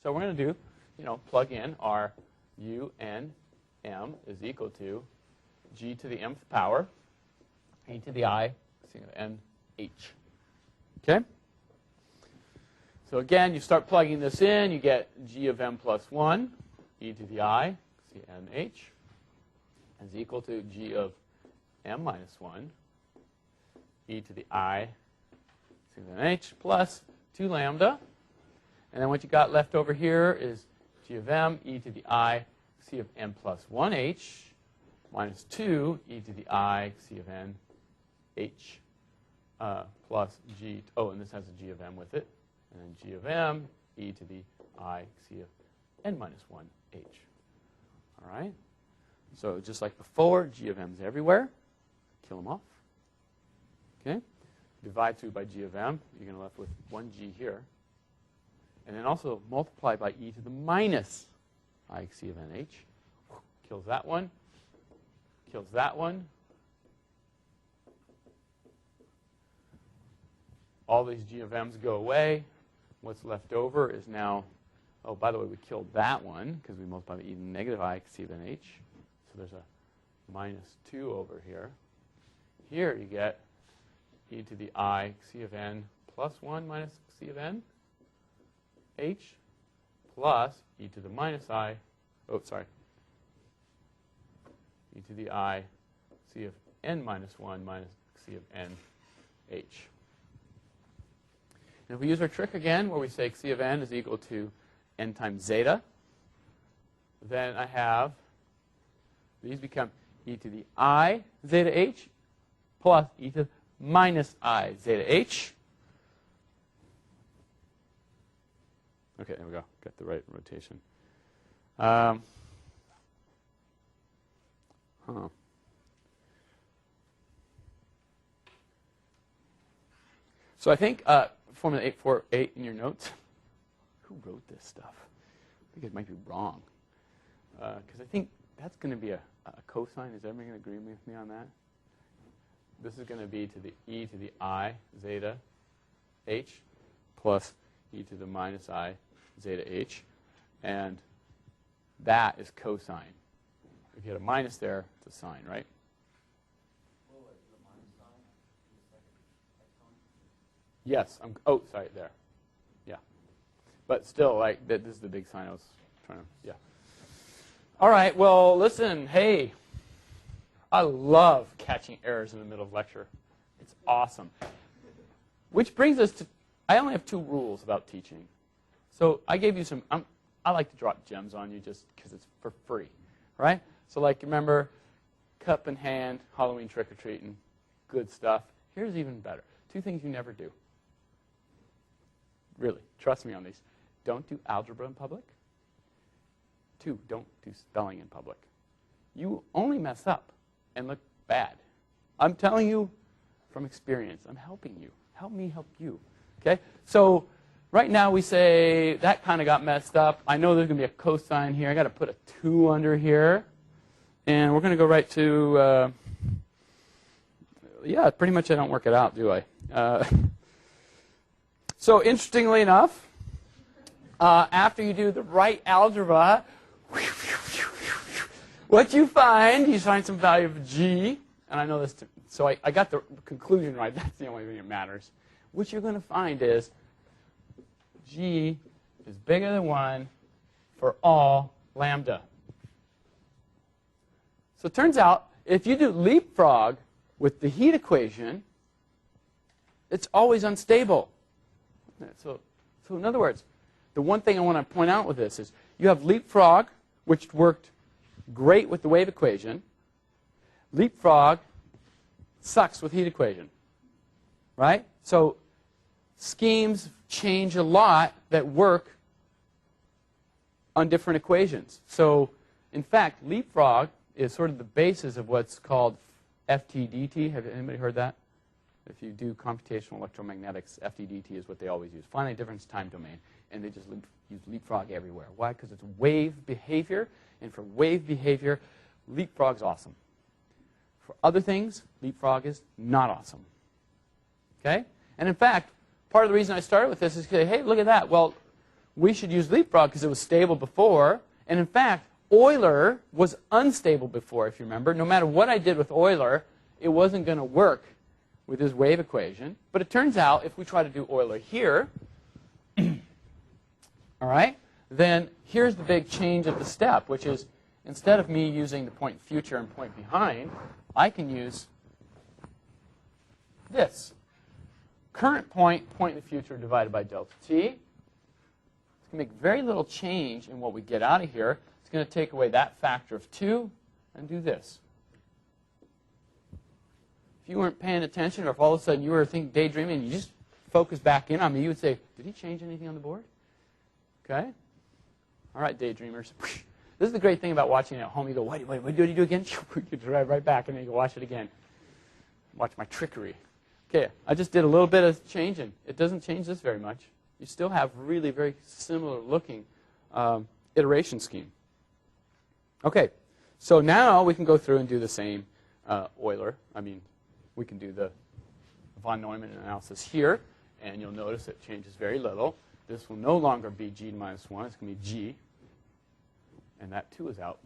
So we're going to do, plug in our u n m is equal to g to the mth power e to the I n h. Okay? So again, you start plugging this in, you get g of m plus 1 e to the I c n h is equal to g of m minus 1 e to the I c n h plus 2 lambda. And then what you got left over here is g of m e to the I c of n plus 1h minus 2 e to the I c of n h plus g. Oh, and this has a g of m with it. And then g of m e to the I c of n minus 1h. All right? So just like before, g of m is everywhere. Kill them off. Okay? Divide through by g of m. You're going to left with 1g here. And then also multiply by e to the minus I c of nh. Kills that one. Kills that one. All these g of m's go away. What's left over is now, oh, by the way, we killed that one because we multiplied by e to the negative I c of nh. So there's a minus 2 over here. Here you get e to the I c of n plus 1 minus c of n h plus e to the minus I, oh, sorry, e to the I c of n minus 1 minus c of n h. And if we use our trick again, where we say c of n is equal to n times zeta, then I have, these become e to the I zeta h plus e to the minus I zeta h. Okay, there we go. Got the right rotation. So I think Formula 848 in your notes. Who wrote this stuff? I think it might be wrong. Because I think that's going to be a cosine. Is everybody going to agree with me on that? This is going to be to the e to the I zeta h plus e to the minus I zeta h. And that is cosine. If you had a minus there, it's a sine, right? Yes. Oh, sorry, there. Yeah. But still, like, this is the big sign I was trying to, yeah. All right, well, listen, hey, I love catching errors in the middle of lecture. It's awesome. Which brings us to, I only have 2 rules about teaching. So I gave you some, I like to drop gems on you just because it's for free, right? So like, remember, cup in hand, Halloween trick-or-treating, good stuff. Here's even better. 2 things you never do. Really, trust me on these. Don't do algebra in public. 2, don't do spelling in public. You only mess up and look bad. I'm telling you from experience. I'm helping you. Help me help you. Okay? So right now we say that kind of got messed up. I know there's going to be a cosine here. I got to put a 2 under here. And we're going to go right to, yeah, pretty much I don't work it out, do I? So interestingly enough, after you do the right algebra, what you find some value of g, and I know this, so I got the conclusion right. That's the only thing that matters. What you're going to find is g is bigger than 1 for all lambda. So it turns out, if you do leapfrog with the heat equation, it's always unstable. So in other words, the one thing I want to point out with this is you have leapfrog, which worked great with the wave equation. Leapfrog sucks with heat equation, right? So schemes change a lot that work on different equations. So in fact, leapfrog is sort of the basis of what's called FTDT. Have anybody heard that? If you do computational electromagnetics, FTDT is what they always use, finite difference time domain. And they just use leapfrog everywhere. Why? Because it's wave behavior. And for wave behavior, leapfrog's awesome. For other things, leapfrog is not awesome. Okay? And in fact, part of the reason I started with this is to say, hey, look at that. Well, we should use leapfrog because it was stable before. And in fact, Euler was unstable before, if you remember. No matter what I did with Euler, it wasn't going to work with his wave equation. But it turns out if we try to do Euler here, all right, then here's the big change of the step, which is instead of me using the point future and point behind, I can use this. Current point in the future divided by delta t. It's going to make very little change in what we get out of here. It's going to take away that factor of 2 and do this. If you weren't paying attention, or if all of a sudden you were daydreaming and you just focus back in on me, you would say, did he change anything on the board? Okay? All right, daydreamers. This is the great thing about watching it at home. You go, what did he do again? You drive right back, and then you go watch it again. Watch my trickery. Okay, I just did a little bit of changing. It doesn't change this very much. You still have really very similar looking iteration scheme. Okay, so now we can go through and do the same Euler. We can do the von Neumann analysis here, and you'll notice it changes very little. This will no longer be g minus 1. It's going to be g, and that 2 is out.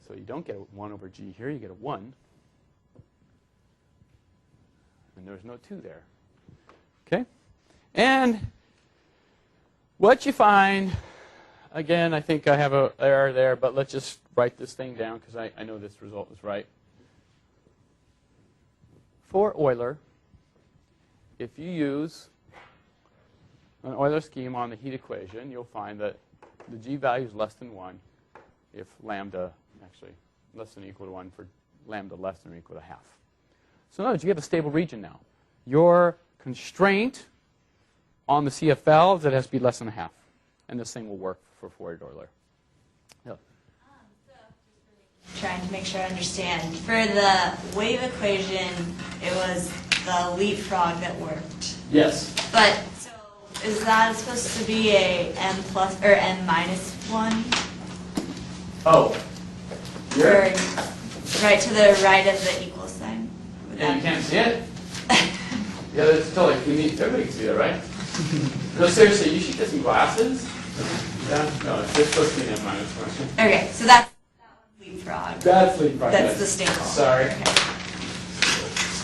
So you don't get a 1 over g here. You get a 1. And there's no 2 there. Okay? And what you find, again, I think I have an error there, but let's just write this thing down because I know this result is right. For Euler, if you use an Euler scheme on the heat equation, you'll find that the g value is less than 1 if lambda, actually, less than or equal to 1 for lambda less than or equal to half. So in other words, you have a stable region now. Your constraint on the CFL is that it has to be less than a half. And this thing will work for forward Euler. Yeah. Trying to make sure I understand. For the wave equation, it was the leapfrog that worked. Yes. But so is that supposed to be a m plus or m minus 1? Oh. Or right to the right of the equal sign? Yeah, you can't see it? Yeah, that's totally. Everybody can see that, right? No, seriously, you should get some glasses. Yeah? No, it's just supposed to be an m minus 1. Okay, so that's leapfrog. That's leapfrog. That's the stable. Sorry. Okay.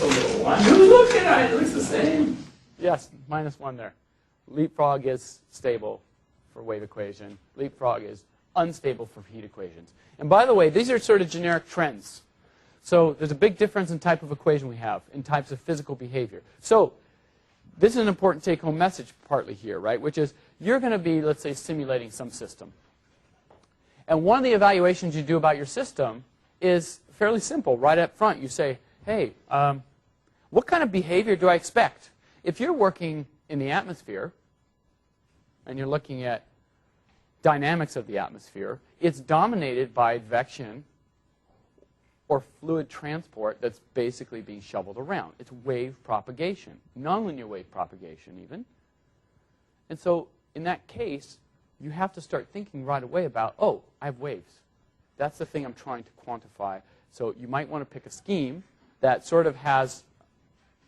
A little 1. Look at it. It looks the same. Yes, minus 1 there. Leapfrog is stable for wave equation. Leapfrog is unstable for heat equations. And by the way, these are sort of generic trends. So there's a big difference in type of equation we have, in types of physical behavior. So this is an important take-home message partly here, right? Which is you're going to be, let's say, simulating some system. And one of the evaluations you do about your system is fairly simple. Right up front, you say, hey, what kind of behavior do I expect? If you're working in the atmosphere and you're looking at dynamics of the atmosphere, it's dominated by advection or fluid transport that's basically being shoveled around. It's wave propagation, nonlinear wave propagation even. And so in that case, you have to start thinking right away about, oh, I have waves. That's the thing I'm trying to quantify. So you might want to pick a scheme that sort of has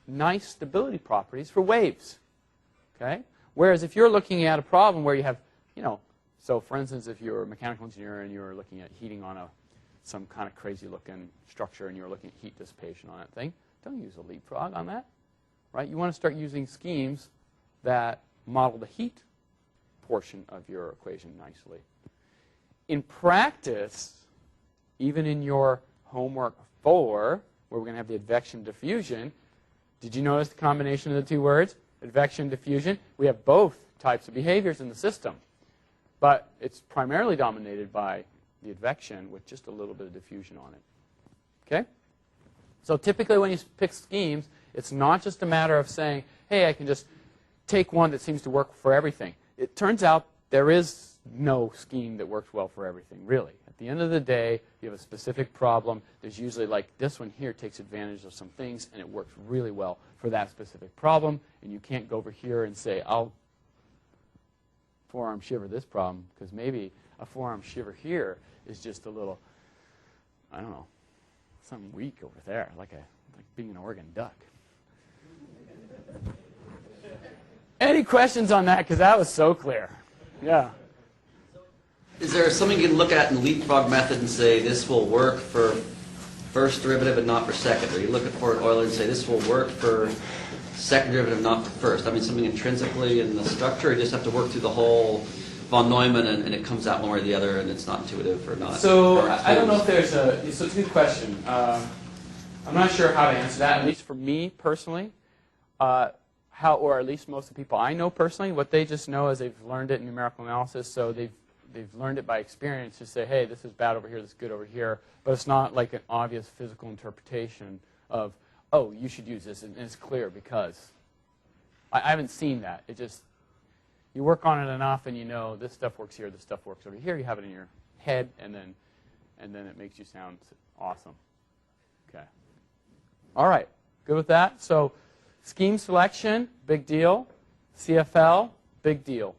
nice stability properties for waves. Okay? Whereas if you're looking at a problem where you have, so for instance, if you're a mechanical engineer and you're looking at heating on some kind of crazy looking structure and you're looking at heat dissipation on that thing, don't use a leapfrog on that. Right? You want to start using schemes that model the heat portion of your equation nicely. In practice, even in your homework 4, where we're going to have the advection diffusion, did you notice the combination of the two words? Advection, diffusion. We have both types of behaviors in the system. But it's primarily dominated by the advection with just a little bit of diffusion on it. Okay? So typically when you pick schemes, it's not just a matter of saying, hey, I can just take one that seems to work for everything. It turns out there is no scheme that works well for everything, really. At the end of the day, you have a specific problem. There's usually, like this one here, takes advantage of some things, and it works really well for that specific problem. And you can't go over here and say, I'll forearm shiver this problem, because maybe a forearm shiver here is just a little, I don't know, something weak over there, like being an Oregon duck. Any questions on that? Because that was so clear. Yeah. Is there something you can look at in the leapfrog method and say this will work for first derivative and not for second? Or you look at for Euler and say this will work for second derivative, not for first? I mean, something intrinsically in the structure, or you just have to work through the whole von Neumann and it comes out one way or the other and it's not intuitive or not? So I don't know if there's a, so it's a good question. I'm not sure how to answer that, at least for me personally. Or at least most of the people I know personally, what they just know is they've learned it in numerical analysis, so they've learned it by experience to say, hey, this is bad over here, this is good over here, but it's not like an obvious physical interpretation of, oh, you should use this, and it's clear because. I haven't seen that. It just, you work on it enough and you know this stuff works here, this stuff works over here, you have it in your head, and then it makes you sound awesome. Okay. All right, good with that? So scheme selection, big deal. CFL, big deal.